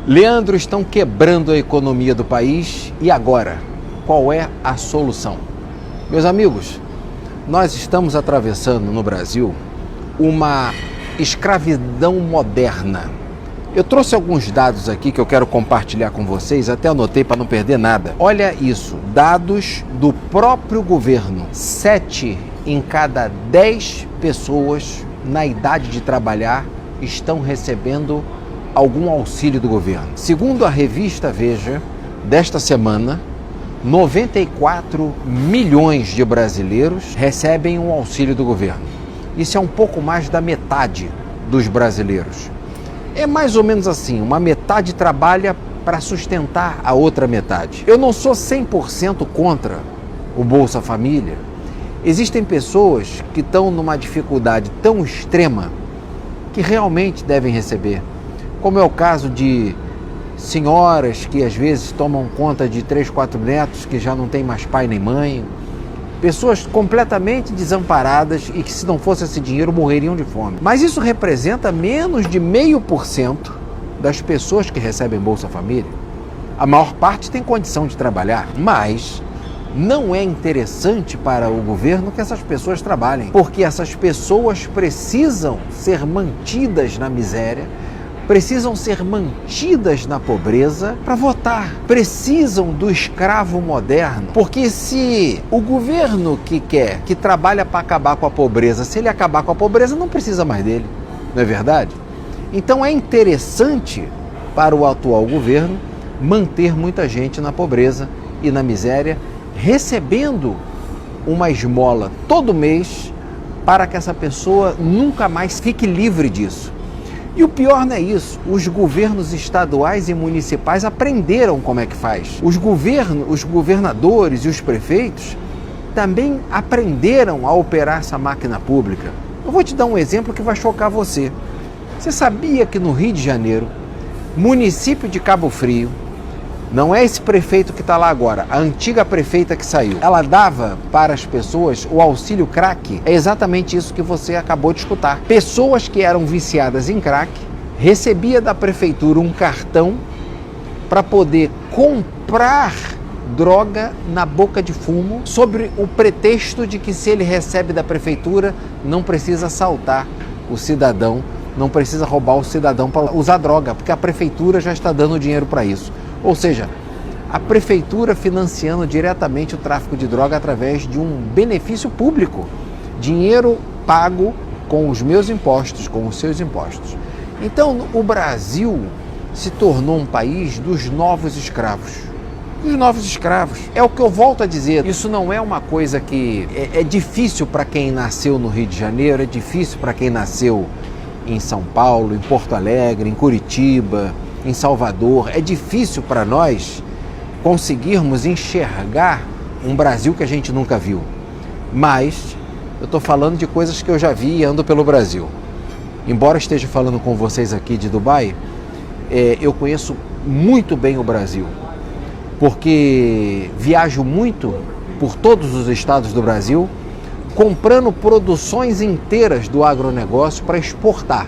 Leandro, estão quebrando a economia do país e agora? Qual é a solução? Meus amigos, nós estamos atravessando no Brasil uma escravidão moderna. Eu trouxe alguns dados aqui que eu quero compartilhar com vocês, até anotei para não perder nada. Olha isso, dados do próprio governo. 7 em cada 10 pessoas na idade de trabalhar estão recebendo algum auxílio do governo. Segundo a revista Veja, desta semana, 94 milhões de brasileiros recebem um auxílio do governo. Isso é um pouco mais da metade dos brasileiros. É mais ou menos assim, uma metade trabalha para sustentar a outra metade. Eu não sou 100% contra o Bolsa Família. Existem pessoas que estão numa dificuldade tão extrema que realmente devem receber. Como é o caso de senhoras que às vezes tomam conta de 3, 4 netos que já não tem mais pai nem mãe. Pessoas completamente desamparadas e que, se não fosse esse dinheiro, morreriam de fome. Mas isso representa menos de 0,5% das pessoas que recebem Bolsa Família. A maior parte tem condição de trabalhar, mas não é interessante para o governo que essas pessoas trabalhem, porque essas pessoas precisam ser mantidas na miséria, precisam ser mantidas na pobreza para votar. Precisam do escravo moderno, porque se o governo que trabalha para acabar com a pobreza, se ele acabar com a pobreza, não precisa mais dele, não é verdade? Então é interessante para o atual governo manter muita gente na pobreza e na miséria, recebendo uma esmola todo mês para que essa pessoa nunca mais fique livre disso. E o pior não é isso, os governos estaduais e municipais aprenderam como é que faz. Os governadores e os prefeitos também aprenderam a operar essa máquina pública. Eu vou te dar um exemplo que vai chocar você. Você sabia que no Rio de Janeiro, município de Cabo Frio, não é esse prefeito que está lá agora, a antiga prefeita que saiu, ela dava para as pessoas o auxílio crack? É exatamente isso que você acabou de escutar. Pessoas que eram viciadas em crack recebia da prefeitura um cartão para poder comprar droga na boca de fumo, sobre o pretexto de que, se ele recebe da prefeitura, não precisa assaltar o cidadão, não precisa roubar o cidadão para usar droga, porque a prefeitura já está dando dinheiro para isso. Ou seja, a prefeitura financiando diretamente o tráfico de droga através de um benefício público, dinheiro pago com os meus impostos, com os seus impostos. Então, o Brasil se tornou um país dos novos escravos. Os novos escravos. É o que eu volto a dizer, isso não é uma coisa que é difícil para quem nasceu no Rio de Janeiro, é difícil para quem nasceu em São Paulo, em Porto Alegre, em Curitiba, em Salvador. É difícil para nós conseguirmos enxergar um Brasil que a gente nunca viu. Mas eu estou falando de coisas que eu já vi e ando pelo Brasil. Embora esteja falando com vocês aqui de Dubai, eu conheço muito bem o Brasil, porque viajo muito por todos os estados do Brasil, comprando produções inteiras do agronegócio para exportar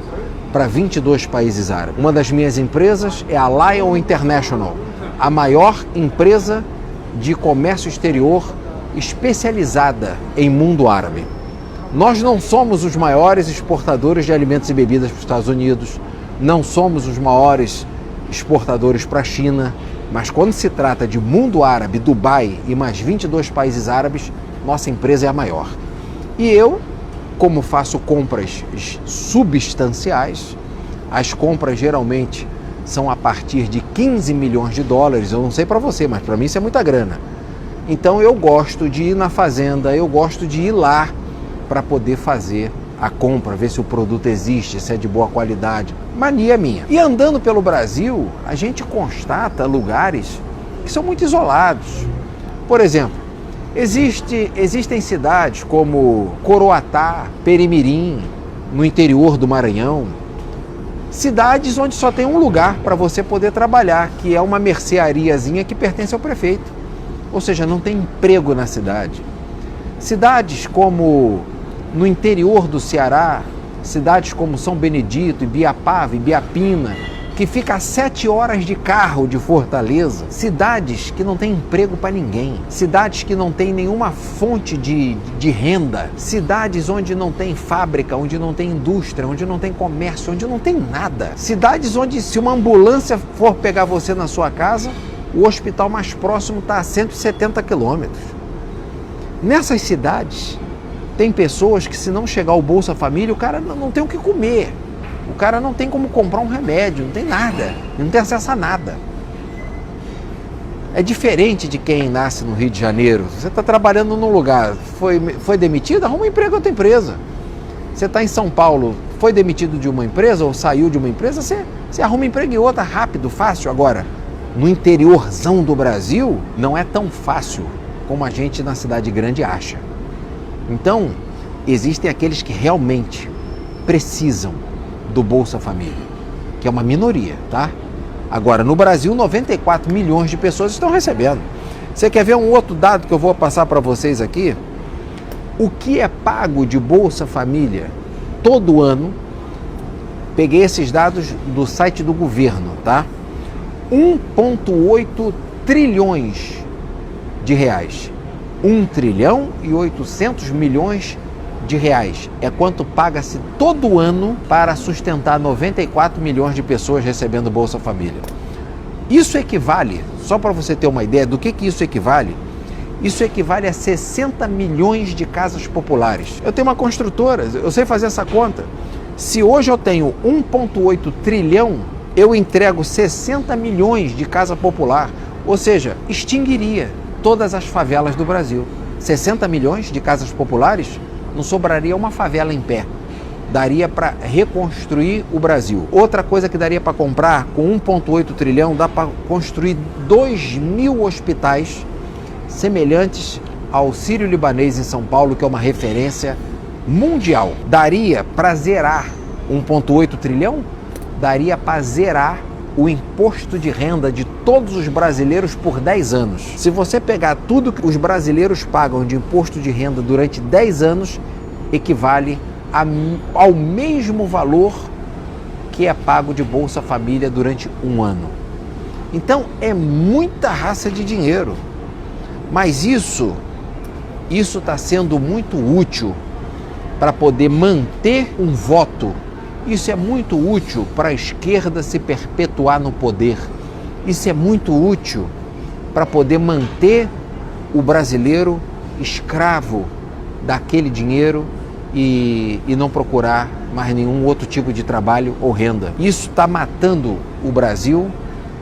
para 22 países árabes. Uma das minhas empresas é a Lion International, a maior empresa de comércio exterior especializada em mundo árabe. Nós não somos os maiores exportadores de alimentos e bebidas para os Estados Unidos, não somos os maiores exportadores para a China, mas quando se trata de mundo árabe, Dubai e mais 22 países árabes, nossa empresa é a maior. E eu, como faço compras substanciais, as compras geralmente são a partir de 15 milhões de dólares, eu não sei para você, mas para mim isso é muita grana. Então eu gosto de ir na fazenda, eu gosto de ir lá para poder fazer a compra, ver se o produto existe, se é de boa qualidade. Mania minha. E andando pelo Brasil, a gente constata lugares que são muito isolados. Por exemplo, existem cidades como Coroatá, Perimirim, no interior do Maranhão, cidades onde só tem um lugar para você poder trabalhar, que é uma merceariazinha que pertence ao prefeito. Ou seja, não tem emprego na cidade. Cidades como no interior do Ceará, cidades como São Benedito, Ibiapava, Ibiapina, que fica a 7 horas de carro de Fortaleza, cidades que não tem emprego para ninguém, cidades que não tem nenhuma fonte de renda, cidades onde não tem fábrica, onde não tem indústria, onde não tem comércio, onde não tem nada, cidades onde se uma ambulância for pegar você na sua casa, o hospital mais próximo está a 170 quilômetros. Nessas cidades, tem pessoas que se não chegar o Bolsa Família, o cara não tem o que comer. O cara não tem como comprar um remédio, não tem nada, não tem acesso a nada. É diferente de quem nasce no Rio de Janeiro. Você está trabalhando num lugar, foi demitido, arruma um emprego em outra empresa. Você está em São Paulo, foi demitido de uma empresa ou saiu de uma empresa, você arruma emprego em outra rápido, fácil. Agora, no interiorzão do Brasil, não é tão fácil como a gente na cidade grande acha. Então, existem aqueles que realmente precisam do Bolsa Família, que é uma minoria, tá? Agora, no Brasil, 94 milhões de pessoas estão recebendo. Você quer ver um outro dado que eu vou passar para vocês aqui? O que é pago de Bolsa Família todo ano? Peguei esses dados do site do governo, tá? 1,8 trilhões de reais. 1 trilhão e 800 milhões de reais é quanto paga-se todo ano para sustentar 94 milhões de pessoas recebendo Bolsa Família. Isso equivale, só para você ter uma ideia do que isso equivale, isso equivale a 60 milhões de casas populares. Eu tenho uma construtora, eu sei fazer essa conta. Se hoje eu tenho 1,8 trilhão, eu entrego 60 milhões de casa popular, ou seja, extinguiria todas as favelas do Brasil. 60 milhões de casas populares, não sobraria uma favela em pé. Daria para reconstruir o Brasil. Outra coisa que daria para comprar, com 1,8 trilhão, dá para construir 2.000 hospitais semelhantes ao Sírio-Libanês em São Paulo, que é uma referência mundial. Daria para zerar 1,8 trilhão? Daria para zerar o imposto de renda de todos os brasileiros por 10 anos. Se você pegar tudo que os brasileiros pagam de imposto de renda durante 10 anos, equivale ao mesmo valor que é pago de Bolsa Família durante um ano. Então é muita raça de dinheiro. Mas isso está sendo muito útil para poder manter um voto. Isso é muito útil para a esquerda se perpetuar no poder. Isso é muito útil para poder manter o brasileiro escravo daquele dinheiro e não procurar mais nenhum outro tipo de trabalho ou renda. Isso está matando o Brasil,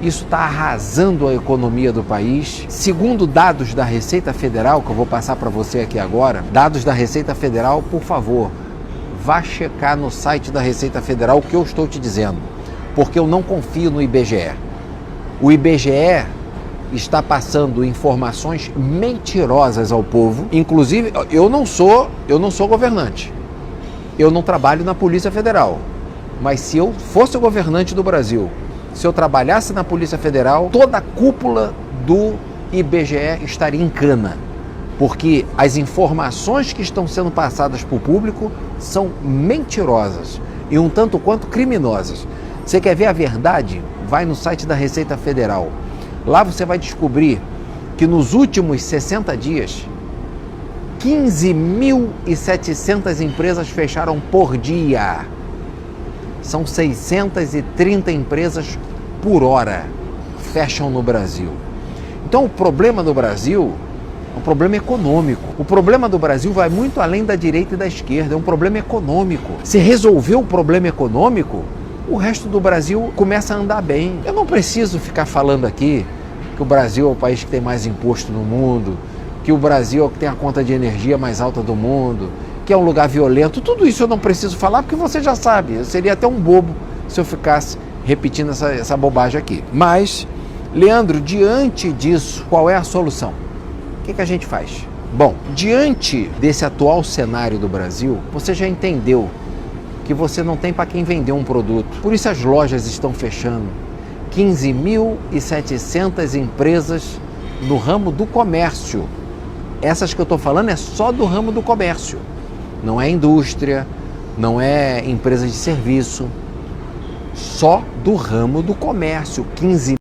isso está arrasando a economia do país. Segundo dados da Receita Federal, que eu vou passar para você aqui agora, dados da Receita Federal, por favor, vá checar no site da Receita Federal o que eu estou te dizendo, porque eu não confio no IBGE. O IBGE está passando informações mentirosas ao povo. Inclusive, eu não sou governante, eu não trabalho na Polícia Federal, mas se eu fosse o governante do Brasil, se eu trabalhasse na Polícia Federal, toda a cúpula do IBGE estaria em cana, porque as informações que estão sendo passadas para o público são mentirosas e um tanto quanto criminosas. Você quer ver a verdade? Vai no site da Receita Federal. Lá você vai descobrir que nos últimos 60 dias, 15.700 empresas fecharam por dia. São 630 empresas por hora fecham no Brasil. Então o problema do Brasil é um problema econômico. O problema do Brasil vai muito além da direita e da esquerda, é um problema econômico. Se resolver o problema econômico, o resto do Brasil começa a andar bem. Eu não preciso ficar falando aqui que o Brasil é o país que tem mais imposto no mundo, que o Brasil é o que tem a conta de energia mais alta do mundo, que é um lugar violento. Tudo isso eu não preciso falar porque você já sabe. Eu seria até um bobo se eu ficasse repetindo essa bobagem aqui. Mas, Leandro, diante disso, qual é a solução? O que a gente faz? Bom, diante desse atual cenário do Brasil, você já entendeu que você não tem para quem vender um produto. Por isso as lojas estão fechando. 15.700 empresas no ramo do comércio. Essas que eu estou falando é só do ramo do comércio. Não é indústria, não é empresa de serviço. só do ramo do comércio, 15